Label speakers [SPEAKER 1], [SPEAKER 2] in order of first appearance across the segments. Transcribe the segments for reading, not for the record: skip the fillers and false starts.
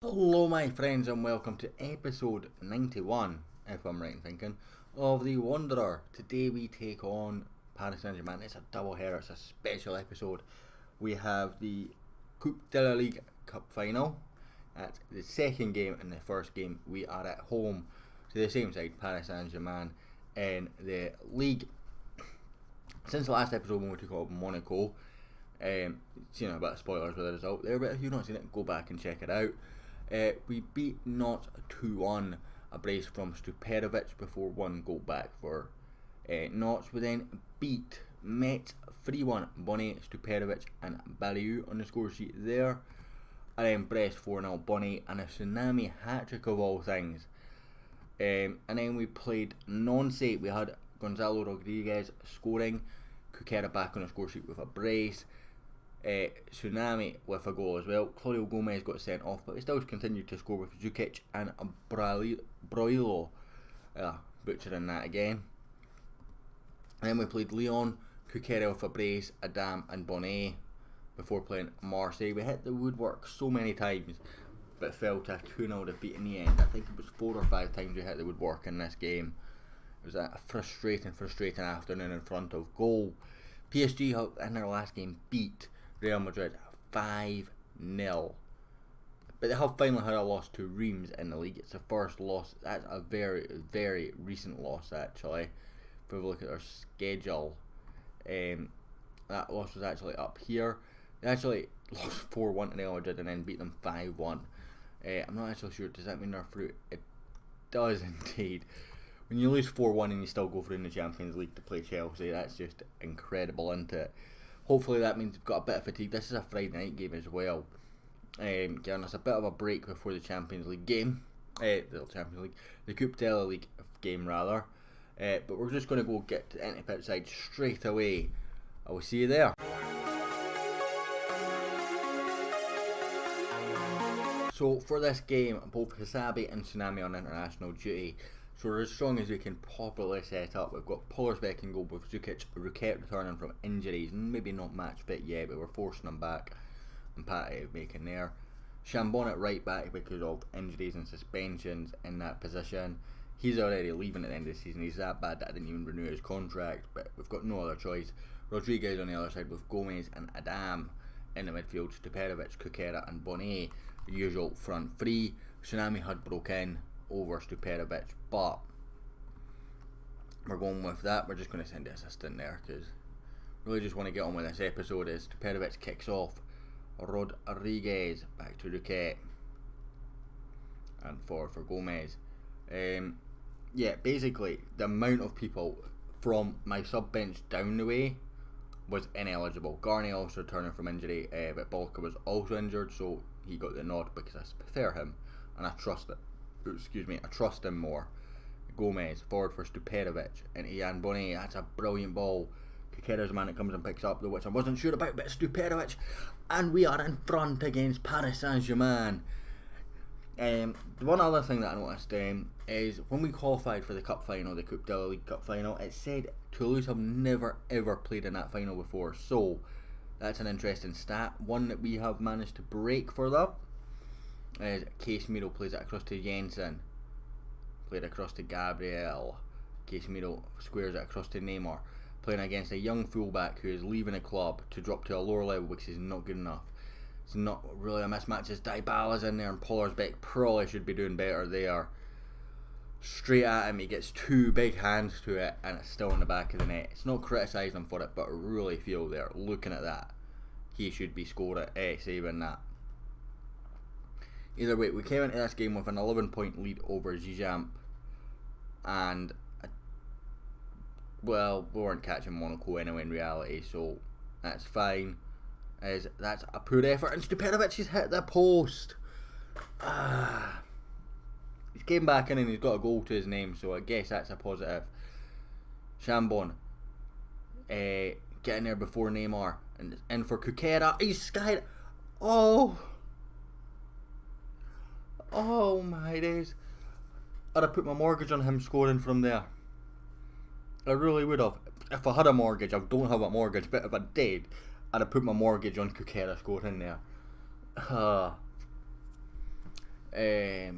[SPEAKER 1] Hello my friends and welcome to episode 91, if I'm right in thinking, of The Wanderer. Today we take on Paris Saint Germain. It's a double header, it's a special episode. We have the Coupe de la Ligue Cup final. That's the second game. In the first game we are at home to the same side, Paris Saint Germain, in the League. Since the last episode when we took on Monaco, seen a bit of spoilers with the result there, but if you've not seen it, go back and check it out. We beat Nantes 2-1, a brace from Stuperovic before one goal back for Nantes. We then beat Metz 3-1, Bonnet, Stuperovic and Baliou on the score sheet there. And then Brest 4-0, Bonnet and a tsunami hat-trick of all things. And then we played Nantes. We had Gonzalo Rodriguez scoring, Cuquera back on the score sheet with a brace. Tsunami with a goal as well. Claudio Gomez got sent off, but we still continued to score with Zukic and Broilo. Butchering that again. And then we played Lyon, Cuquera with a brace, Adam and Bonnet before playing Marseille. We hit the woodwork so many times, but fell to a 2-0 defeat in the end. I think it was 4 or 5 times we hit the woodwork in this game. It was a frustrating afternoon in front of goal. PSG in their last game beat Real Madrid 5-0, but they have finally had a loss to Reims in the league. It's the first loss. That's a very, very recent loss actually. If we look at their schedule, that loss was actually up here. They actually lost 4-1 to Real Madrid and then beat them 5-1. I'm not actually sure, does that mean they're through? It does indeed. When you lose 4-1 and you still go through in the Champions League to play Chelsea, that's just incredible, isn't it? Hopefully that means we've got a bit of fatigue. This is a Friday night game as well, giving us a bit of a break before the Champions League game, the Coupe de la Ligue game rather. But we're just going to go get into the pitch side straight away. I will see you there. So for this game, both Hasabi and Tsunami on international duty. So we're as strong as we can properly set up. We've got Pollersbeck in goal with Zukic, Roquette returning from injuries, and maybe not match fit yet, but we're forcing him back, and Patty making there. Chambon at right back because of injuries and suspensions in that position. He's already leaving at the end of the season. He's that bad that I didn't even renew his contract, but we've got no other choice. Rodriguez on the other side with Gomez and Adam in the midfield. Stuperovic, Cuquera and Bonnet, the usual front three. Tsunami had broke in over Stuperovic, but we're going with that. We're just going to send the assistant there because really just want to get on with this episode. As Stuperovic kicks off, Rodriguez back to Roquette and forward for Gomez. Yeah, basically the amount of people from my sub bench down the way was ineligible. Garnier also returning from injury, but Balka was also injured, so he got the nod because I prefer him and I trust it. I trust him more. Gomez forward for Stuperovic and Ian Bonnet. That's a brilliant ball. Cuquera's the man that comes and picks up, which I wasn't sure about, but Stuperovic, and we are in front against Paris Saint Germain. The one other thing that I noticed is when we qualified for the cup final, the Coupe de la Ligue Cup final, it said Toulouse have never ever played in that final before, so that's an interesting stat, one that we have managed to break for them. As Casemiro plays it across to Jensen, played across to Gabriel, Casemiro squares it across to Neymar, playing against a young fullback who is leaving the club to drop to a lower level, which is not good enough. It's not really a mismatch as Dybala's in there and Pollersbeck probably should be doing better there. Straight at him, he gets 2 big hands to it and it's still in the back of the net. It's not criticising him for it, but I really feel there, looking at that, he should be saving that. Either way, we came into this game with an 11-point lead over Zijamp, and well, we weren't catching Monaco anyway in reality, so that's fine. That's a poor effort, and Stuperovic has hit the post. He's came back in and he's got a goal to his name, so I guess that's a positive. Chambon getting there before Neymar, and in for Cuquera. He's skied. Oh my days. I'd have put my mortgage on him scoring from there. I really would have. If I had a mortgage, I don't have a mortgage, but if I did, I'd have put my mortgage on Cuquera scoring there. It's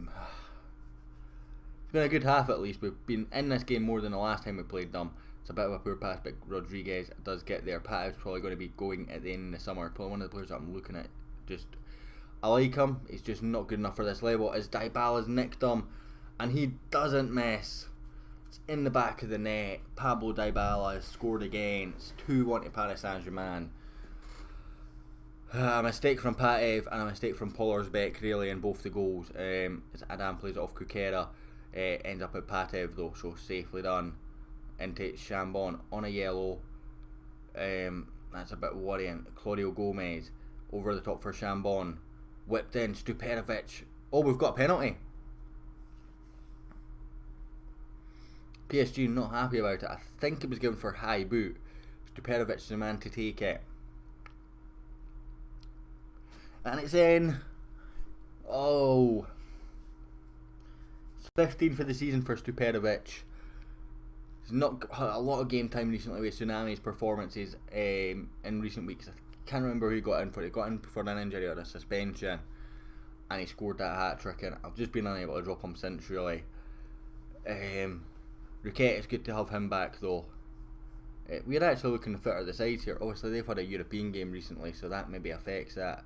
[SPEAKER 1] been a good half at least. We've been in this game more than the last time we played them. It's a bit of a poor pass, but Rodriguez does get there. Patev's probably going to be going at the end of the summer. Probably one of the players that I'm looking at. I like him. He's just not good enough for this level. As Dybala's nicked him, and he doesn't miss. It's in the back of the net. Pablo Dybala has scored again. It's 2-1 to Paris Saint Germain. A mistake from Patev and a mistake from Pollersbeck really in both the goals. As Adam plays it off Kukera, ends up at Patev though, so safely done. Into Chambon on a yellow. That's a bit worrying. Claudio Gomez over the top for Chambon. Whipped in. Stuperovic. Oh, we've got a penalty. PSG not happy about it. I think it was given for high boot. Stuperovic is the man to take it. And it's in. Oh. It's 15 for the season for Stuperovic. He's not had a lot of game time recently with Tsunami's performances in recent weeks. I can't remember who he got in for. He got in for an injury or a suspension, and he scored that hat trick. And I've just been unable to drop him since really. Riquet, it's good to have him back though. We're actually looking to fitter the sides here. Obviously they've had a European game recently, so that maybe affects that.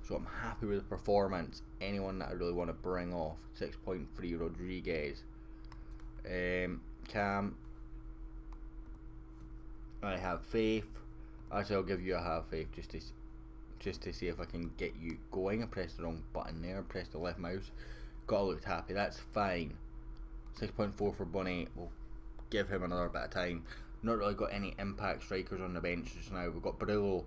[SPEAKER 1] So I'm happy with the performance. Anyone that I really want to bring off. 6.3 Rodriguez. Cam. I have faith. Actually, I'll give you a have faith just to see if I can get you going. I pressed the wrong button there. I pressed the left mouse. Got looked happy. That's fine. 6.4 for Bonnet. We'll give him another bit of time. Not really got any impact strikers on the bench just now. We've got Barillo,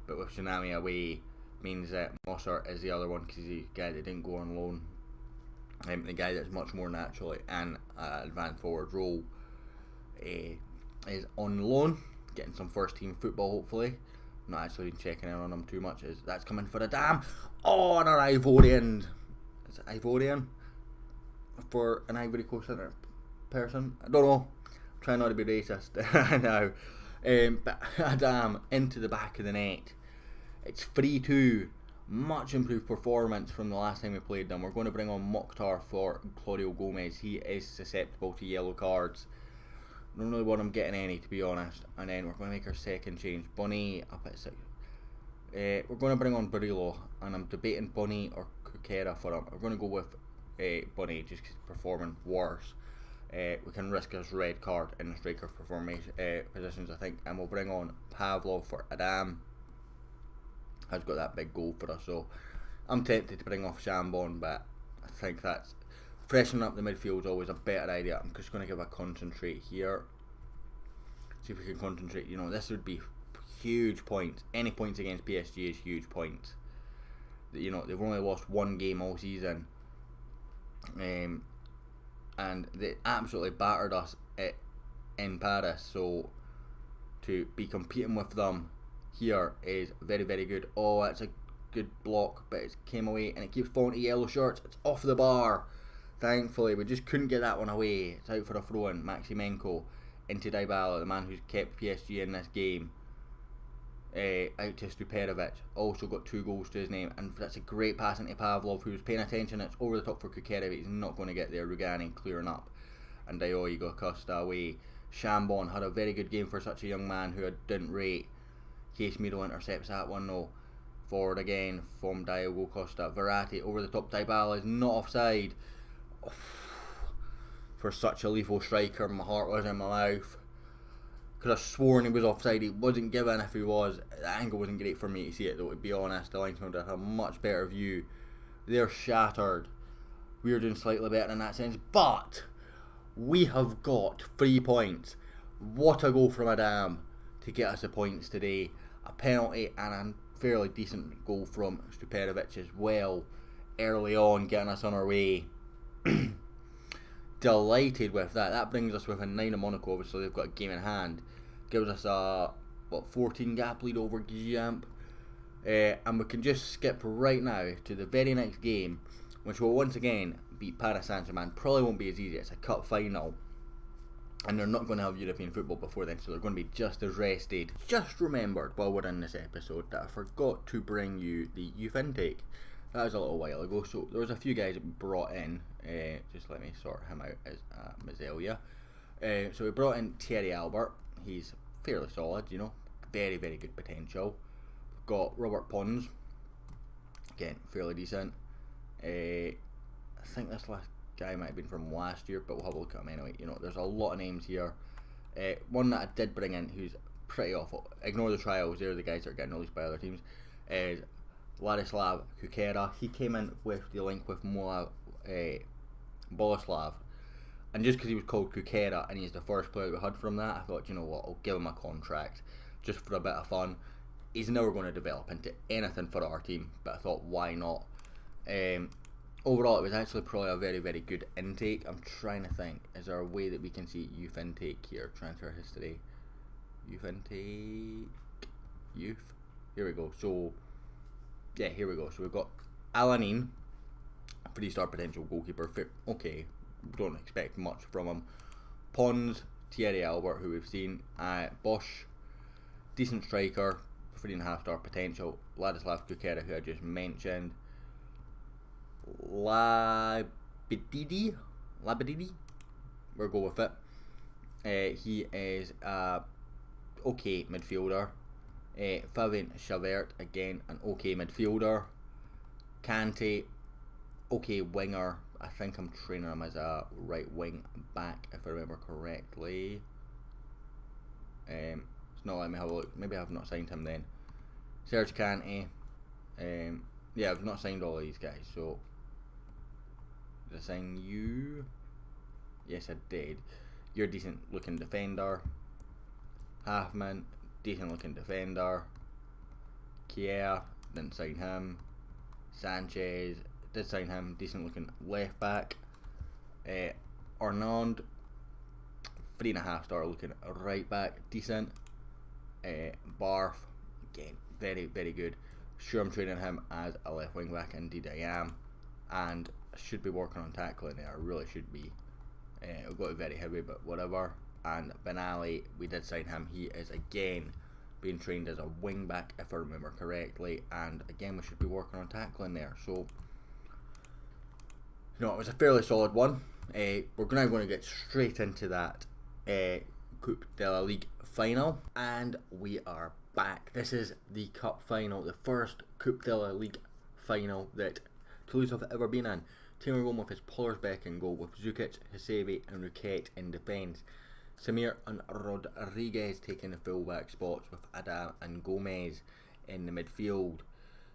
[SPEAKER 1] but with Tsunami away means that Mossart is the other one because he's the guy that didn't go on loan. The guy that's much more naturally in advanced forward role is on loan, getting some first team football hopefully. Not actually been checking in on him too much. That's coming for a damn. Oh, and an Ivorian. Is it Ivorian? For an Ivory Coast person? I don't know. I'm trying not to be racist now. But Adam into the back of the net. It's 3-2. Much improved performance from the last time we played them. We're going to bring on Mokhtar for Claudio Gomez. He is susceptible to yellow cards. I don't really want him getting any, to be honest. And then we're going to make our second change. Bonnet up at 6. We're going to bring on Barillo, and I'm debating Bonnet or Kukera for him. We're going to go with Bonnet just because he's performing worse. We can risk his red card in the striker positions, I think. And we'll bring on Pavlov for Adam. Has got that big goal for us, so I'm tempted to bring off Chambon, but I think that's freshening up the midfield is always a better idea. I'm just going to give a concentrate here, see if we can concentrate. You know, this would be huge points. Any points against PSG is huge points. You know, they've only lost one game all season, and they absolutely battered us in Paris. So to be competing with them here is very, very good. Oh, that's a good block, but it came away and it keeps falling to yellow shirts. It's off the bar. Thankfully, we just couldn't get that one away. It's out for a throw-in. Maximenko into Dybala, the man who's kept PSG in this game. Out to Stuperovic. Also got 2 goals to his name, and that's a great pass into Pavlov, who's paying attention. It's over the top for Kukera, but he's not going to get there. Rugani clearing up, and Diogo Costa away. Chambon had a very good game for such a young man who I didn't rate. Casemiro intercepts that one though. Forward again from Diogo Costa. Verratti over the top. Dybala is not offside. Oh, for such a lethal striker, my heart was in my mouth. Could have sworn he was offside. He wasn't given. If he was, the angle wasn't great for me to see it though, to be honest. The linesman did have a much better view. They're shattered. We're doing slightly better in that sense, but we have got 3 points. What a goal from Adam to get us the points today. A penalty and a fairly decent goal from Stuperovic as well early on, getting us on our way. Delighted with that. That brings us with a 9 of Monaco. Obviously they've got a game in hand. Gives us a 14 gap lead over Giamp. And we can just skip right now to the very next game, which will once again beat Paris Saint Germain. Probably won't be as easy. It's a cup final, and they're not going to have European football before then, so they're going to be just as rested. Just remembered while we're in this episode that I forgot to bring you the youth intake. That was a little while ago. So there was a few guys that we brought in. Just let me sort him out as Mazelia. So we brought in Thierry Albert. He's fairly solid, you know, very good potential. We've got Robert Pons. Again, fairly decent. I think this last guy might have been from last year, but we'll have a look at him anyway. You know, there's a lot of names here. One that I did bring in who's pretty awful. Ignore the trials, they're the guys that are getting released by other teams. Is Ladislav Kukera. He came in with the link with Boleslav, and just because he was called Kukera and he's the first player that we had from that, I thought, you know what, I'll give him a contract just for a bit of fun. He's never going to develop into anything for our team, but I thought, why not? Overall, it was actually probably a very good intake. I'm trying to think, is there a way that we can see youth intake here? Transfer history, youth intake, youth. Here we go. So yeah, here we go. So we've got Alanin, 3-star potential goalkeeper. Okay, don't expect much from him. Pons, Thierry Albert, who we've seen. Bosch, decent striker, 3.5-star potential. Ladislav Kukera, who I just mentioned. Labadidi, we'll go with it. He is okay midfielder. Fabian Chavert, again an okay midfielder. Kante, okay winger. I think I'm training him as a right wing back if I remember correctly. It's not letting me have a look. Maybe I've not signed him then. Serge Kante. Yeah, I've not signed all of these guys. So did I sign you? Yes, I did. You're a decent looking defender. Halfman, decent looking defender. Kier, didn't sign him. Sanchez, did sign him, decent looking left back. Arnaud, 3.5-star looking right back, decent. Barth, again, very good. Sure, I'm training him as a left wing back, indeed I am, and I should be working on tackling there. I really should be. I've got it very heavy, but whatever. And Benali, we did sign him. He is again being trained as a wing back, if I remember correctly, and again we should be working on tackling there. So, you know, it was a fairly solid one. We're now going to get straight into that Coupe de la Ligue final, and we are back. This is the Cup final, the first Coupe de la Ligue final that Toulouse have ever been in. Team are going with his Pollersbeck in goal, with Zukic, Hasebe and Rouquette in defence. Samir and Rodriguez taking the full-back spots, with Adam and Gomez in the midfield.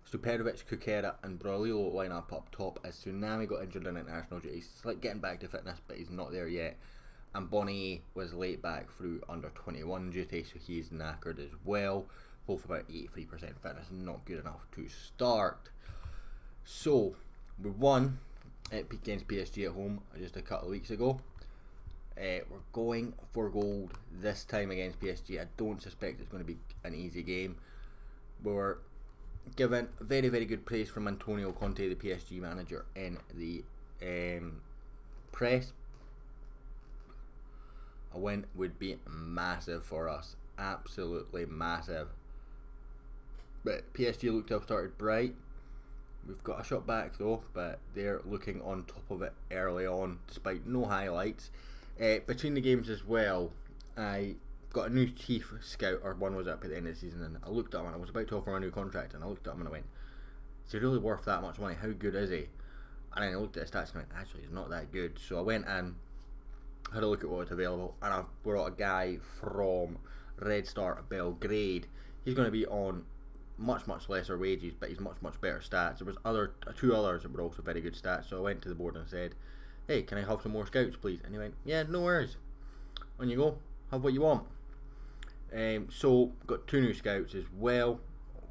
[SPEAKER 1] Stuperovic, Kukera and Brolilo line up top as Tsunami got injured in international duty. He's like getting back to fitness, but he's not there yet. And Bonnie was late back through under 21 duty, so he's knackered as well. Both about 83% fitness, not good enough to start. So we won against PSG at home just a couple of weeks ago. We're going for gold this time against PSG. I don't suspect it's going to be an easy game. We were given very good praise from Antonio Conte, the PSG manager, in the press. A win would be massive for us, absolutely massive. But PSG looked to have started bright. We've got a shot back though, but they're looking on top of it early on, despite no highlights. Between the games as well, I got a new chief scout, or one was up at the end of the season, and I looked at him and I was about to offer him a new contract, and I looked at him and I went, is he really worth that much money? How good is he? And then I looked at his stats and I went, actually he's not that good. So I went in, had a look at what was available, and I brought a guy from Red Star Belgrade. He's going to be on much lesser wages, but he's much better stats. There was two others that were also very good stats, so I went to the board and said, hey, can I have some more scouts please? And he went, yeah, no worries, on you go, have what you want. So got two new scouts as well.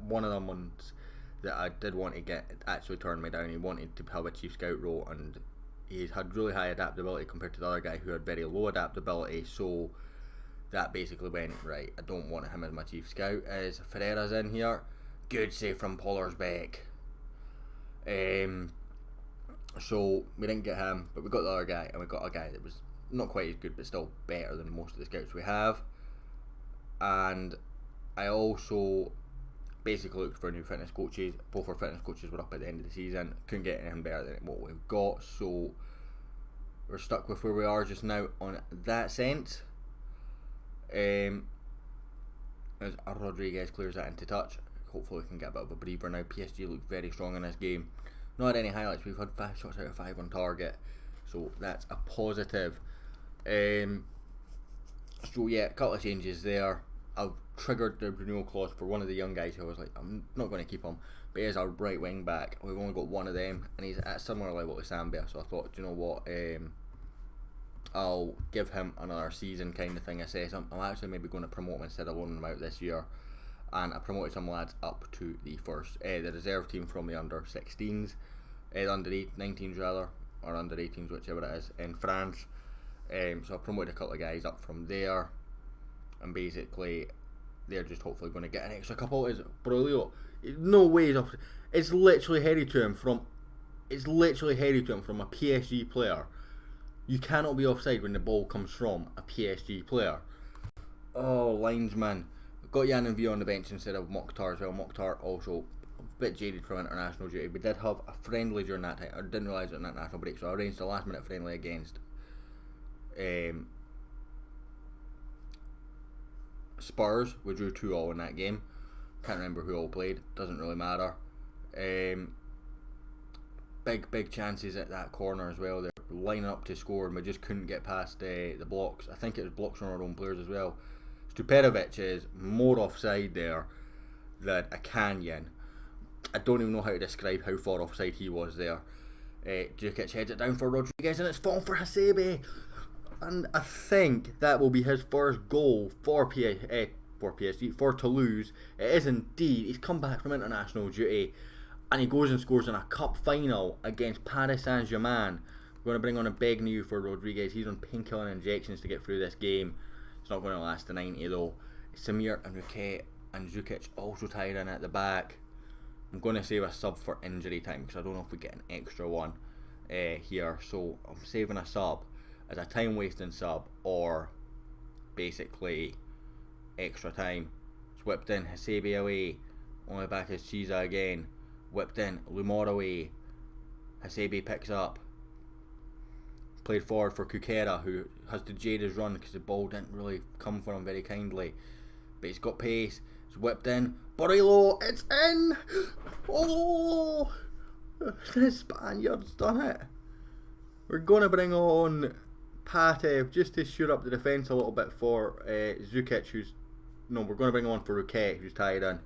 [SPEAKER 1] One of them ones that I did want to get actually turned me down. He wanted to have a chief scout role, and he's had really high adaptability compared to the other guy who had very low adaptability, so that basically went, right, I don't want him as my chief scout. As Ferreira's in here, good save from Pollersbeck. So we didn't get him, but we got the other guy, and we got a guy that was not quite as good but still better than most of the scouts we have. And I also basically looked for new fitness coaches. Both our fitness coaches were up at the end of the season. Couldn't get anything better than what we've got, so we're stuck with where we are just now on that sense. As Rodriguez clears that into touch, hopefully we can get a bit of a breather now. PSG looked very strong in this game. Not had any highlights, we've had 5 shots out of 5 on target, so that's a positive. So yeah, a couple of changes there. I've triggered the renewal clause for one of the young guys who I was like, I'm not going to keep him, but he is our right wing back. We've only got one of them, and he's at a similar level to Sambia, so I thought, do you know what, I'll give him another season kind of thing assessment. I'm actually maybe going to promote him instead of loaning him out this year, and I promoted some lads up to the reserve team from the under 16s, under 19s rather, or under 18s, whichever it is, in France. So I promoted a couple of guys up from there, and basically they're just hopefully going to get an extra couple. Is Borrelio? No way he's off. It's literally headed to him from a PSG player. You cannot be offside when the ball comes from a PSG player. Oh, linesman. Got Jan and V on the bench instead of Mokhtar as well. Mokhtar also a bit jaded from international duty. We did have a friendly during that time. I didn't realise it was an international break, so I arranged a last minute friendly against Spurs. We drew 2-2 in that game. Can't remember who all played. Doesn't really matter. Big chances at that corner as well. They're lining up to score, and we just couldn't get past the blocks. I think it was blocks from our own players as well. Stuperovic is more offside there than a canyon. I don't even know how to describe how far offside he was there. Djukic heads it down for Rodriguez, and it's fallen for Hasebe. And I think that will be his first goal for PSG, for Toulouse. It is indeed. He's come back from international duty, and he goes and scores in a cup final against Paris Saint Germain. We're going to bring on a big new for Rodriguez. He's on painkilling injections to get through this game. It's not going to last the 90 though. Samir and Roquette and Djukic also tied in at the back. I'm going to save a sub for injury time because I don't know if we get an extra one here. So I'm saving a sub as a time wasting sub, or basically extra time. It's whipped in, Hasebe away, only back as Chiesa again. Whipped in, Lumor away, Hasebe picks up. Played forward for Kukera, who has to jade his run because the ball didn't really come for him very kindly. But he's got pace. It's whipped in. Borrello, it's in! Oh! The Spaniard's done it. We're going to bring on Patev just to shoot up the defence a little bit for Djukic, who's... No, we're going to bring on for Roquette, who's tied in.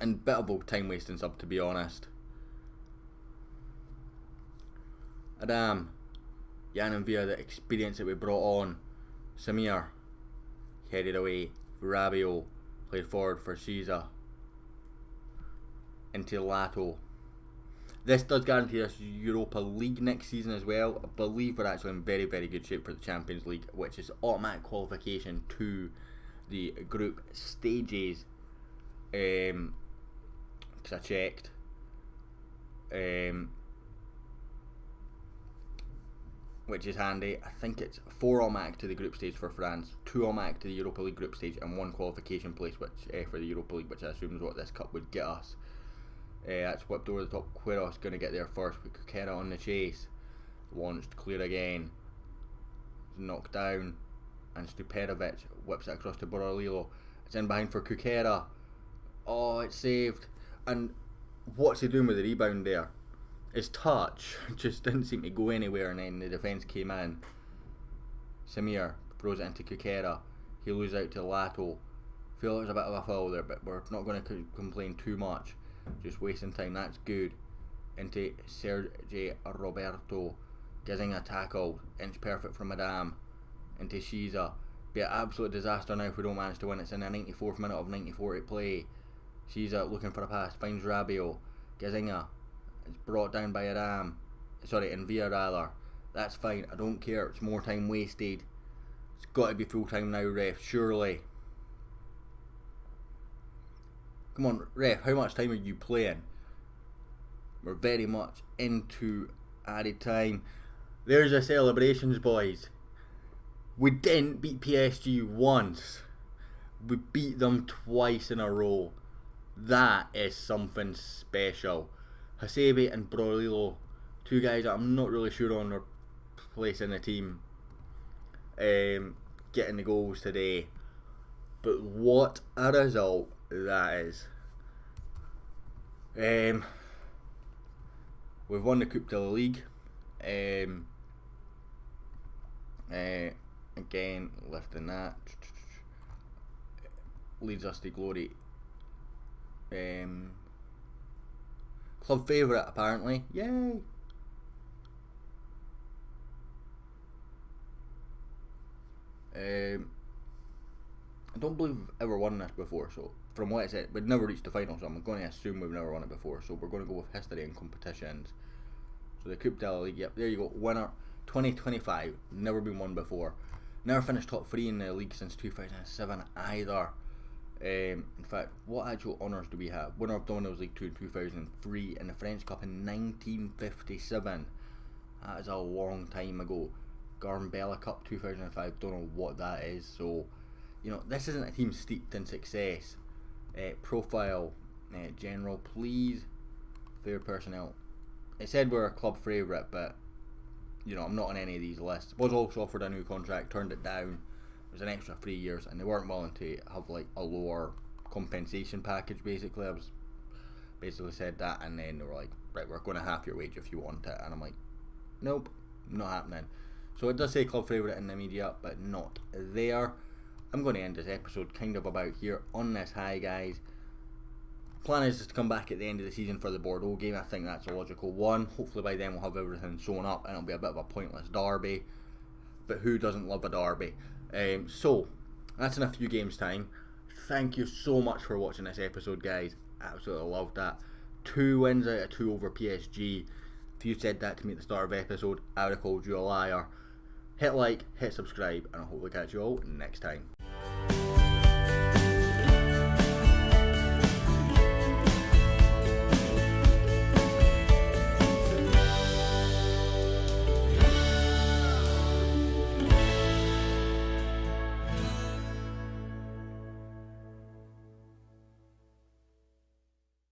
[SPEAKER 1] And bit of a time wasting sub, to be honest. Adam, Jan and Via, the experience that we brought on. Samir headed away. Rabio played forward for Chiesa. Into Lato. This does guarantee us Europa League next season as well. I believe we're actually in very, very good shape for the Champions League, which is automatic qualification to the group stages. Because I checked. Which is handy. I think it's 4 automatic to the group stage for France, 2 automatic to the Europa League group stage, and 1 qualification place which for the Europa League, which I assume is what this cup would get us. That's whipped over the top. Queiroz going to get there first, with Kukera on the chase. Launched clear again. Knocked down, and Stuperovic whips it across to Borrello. It's in behind for Kukera. Oh, it's saved. And what's he doing with the rebound there? His touch just didn't seem to go anywhere, and then the defence came in. Samir throws it into Kukera. He loses out to Lato. Feel there's a bit of a foul there, but we're not going to complain too much. Just wasting time, that's good. Into Sergi Roberto. Getting a tackle. Inch perfect from Madame. Into Chiesa. Be an absolute disaster now if we don't manage to win. It's in the 94th minute of 94 to play. Chiesa looking for a pass. Finds Rabiot. Gazinga. It's brought down by Adam. Sorry, Envia rather. That's fine, I don't care. It's more time wasted. It's got to be full time now, ref, surely. Come on, ref, how much time are you playing? We're very much into added time. There's the celebrations, boys. We didn't beat PSG once. We beat them twice in a row. That is something special. Hasebe and Brolilo, two guys that I'm not really sure on their place in the team, getting the goals today. But what a result that is. We've won the Coupe de la Ligue. Again, lifting that leads us to glory. Club favourite apparently. Yay! I don't believe we've ever won this before, so from what it said, we'd never reached the final, so I'm going to assume we've never won it before, so we're going to go with history and competitions. So the Coupe de la Ligue, yep, there you go, winner 2025, never been won before. Never finished top 3 in the league since 2007 either. In fact, what actual honours do we have? Winner of Domino's League 2 in 2003 and the French Cup in 1957. That is a long time ago. Gambella Cup 2005, don't know what that is. So, you know, this isn't a team steeped in success. Profile, general, please, fair personnel. It said we're a club favourite, but you know, I'm not on any of these lists. Was also offered a new contract, turned it down. It was an extra 3 years, and they weren't willing to have like a lower compensation package. Basically, I was basically said that, and then they were like, right, we're going to half your wage if you want it, and I'm like, nope, not happening. So it does say club favourite in the media, but not there. I'm going to end this episode kind of about here on this high, guys. Plan is just to come back at the end of the season for the Bordeaux game. I think that's a logical one. Hopefully by then we'll have everything sewn up and it'll be a bit of a pointless derby. But who doesn't love a derby? So, that's in a few games' time. Thank you so much for watching this episode, guys. Absolutely loved that. 2 wins out of 2 over PSG. If you said that to me at the start of the episode, I would have called you a liar. Hit like, hit subscribe, and I'll hopefully catch you all next time.